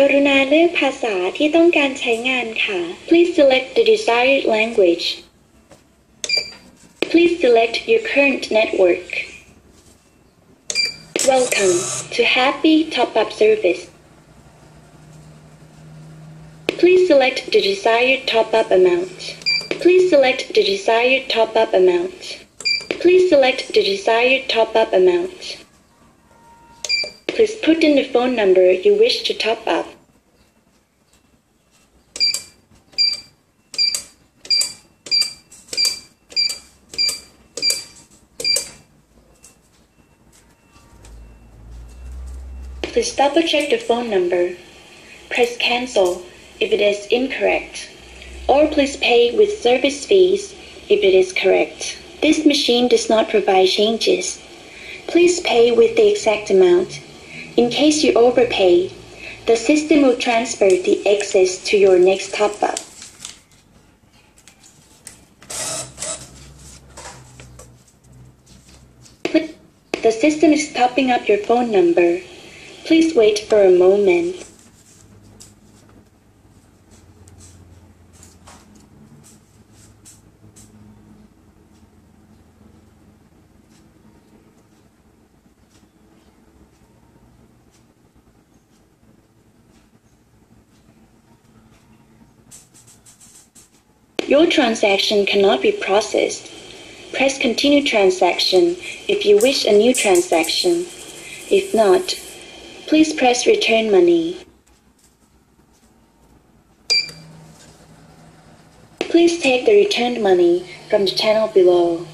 กรุณาเลือกภาษาที่ต้องการใช้งานค่ะ Please select the desired language. Please select your current network. Welcome to Happy Top-up Service. Please select the desired top-up amount. Please select the desired top-up amount. Please select the desired top-up amount. Please put in the phone number you wish to top up. Please double-check the phone number. Press cancel if it is incorrect, or please pay with service fees if it is correct. This machine does not provide changes. Please pay with the exact amount. In case you overpay, the system will transfer the excess to your next top-up. The system is topping up your phone number. Please wait for a moment. Your transaction cannot be processed. Press Continue Transaction if you wish a new transaction. If not, please press Return Money. Please take the returned money from the channel below.